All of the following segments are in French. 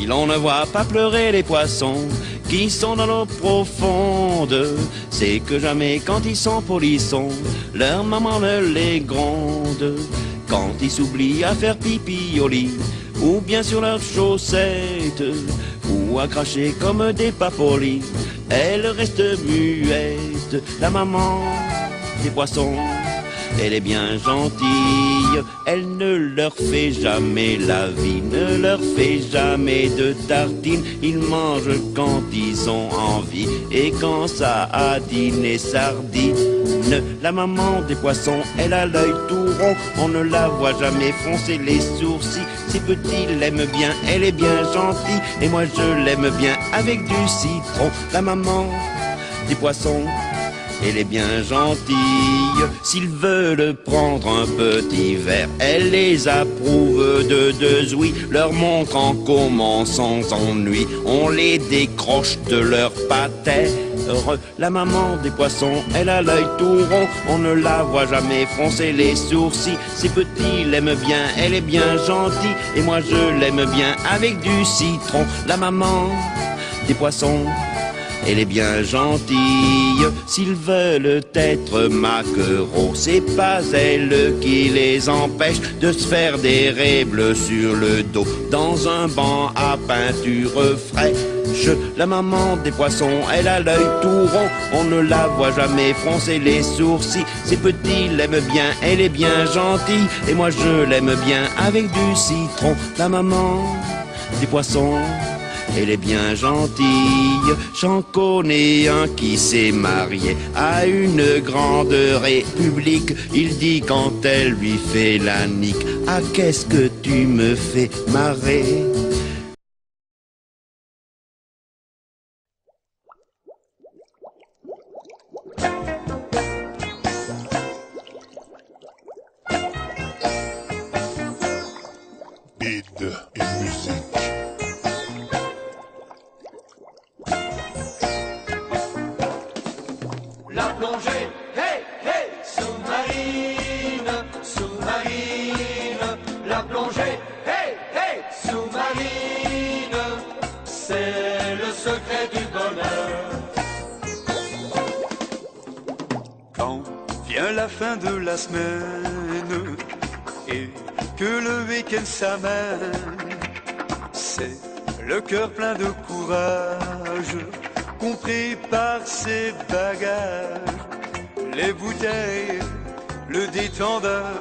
Si l'on ne voit pas pleurer les poissons qui sont dans l'eau profonde, c'est que jamais quand ils sont polissons, leur maman ne les gronde. Quand ils s'oublient à faire pipi au lit, ou bien sur leurs chaussettes, ou à cracher comme des papolis, elle reste muette, la maman des poissons. Elle est bien gentille, elle ne leur fait jamais la vie, ne leur fait jamais de tartines. Ils mangent quand ils ont envie, et quand ça a dîné sardines. La maman des poissons, elle a l'œil tout rond, on ne la voit jamais froncer les sourcils. Ses petits l'aiment bien, elle est bien gentille, et moi je l'aime bien avec du citron. La maman des poissons, elle est bien gentille. S'ils veulent prendre un petit verre, elle les approuve de deux ouïes, leur montrant comment sans ennui on les décroche de leur patère. La maman des poissons, elle a l'œil tout rond, on ne la voit jamais froncer les sourcils. Ses petits l'aiment bien, elle est bien gentille, et moi je l'aime bien avec du citron. La maman des poissons, elle est bien gentille. S'ils veulent être maquereaux, c'est pas elle qui les empêche de se faire des raies bleues sur le dos dans un banc à peinture fraîche. La maman des poissons, elle a l'œil tout rond, on ne la voit jamais froncer les sourcils. Ses petits l'aiment bien, elle est bien gentille, et moi je l'aime bien avec du citron. La maman des poissons, elle est bien gentille. J'en connais un qui s'est marié à une grande république. Il dit quand elle lui fait la nique: ah, qu'est-ce que tu me fais marrer. Bide et musique. La plongée, hey, hey, sous-marine, sous-marine. La plongée, hey, hey, sous-marine. C'est le secret du bonheur. Quand vient la fin de la semaine et que le week-end s'amène, c'est le cœur plein de courage qu'on prépare ses bagages, les bouteilles, le détendeur,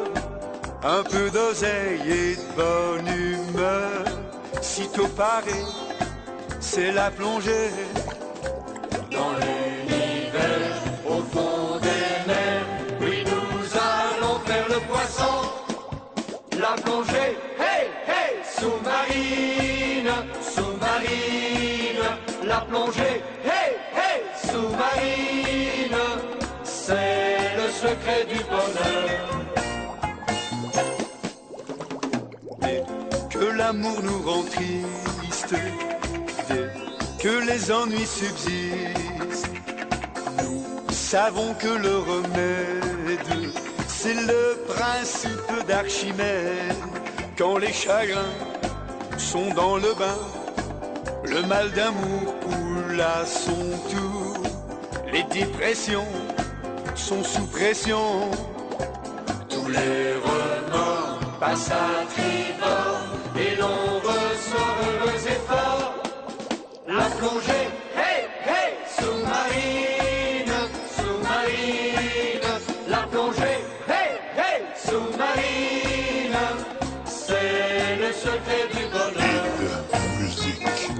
un peu d'oseille et de bonne humeur. Sitôt paré, c'est la plongée Dans l'univers, au fond des mers, oui, nous allons faire le poisson. La plongée, hey, hey, sous-marine, sous-marine. La plongée, hey, hey, sous-marine. C'est le secret du bonheur. et que l'amour nous rend tristes, dès que les ennuis subsistent. Nous savons que le remède, c'est le principe d'Archimède. Quand les chagrins sont dans le bain, le mal d'amour coule à son tour. Les dépressions sont sous pression. Tous les remords passent à tribord et l'on ressort heureux et fort. La plongée, hey, hey, sous-marine, sous-marine. La plongée, hey, hey, sous-marine. C'est le secret du bonheur. Bide et musique.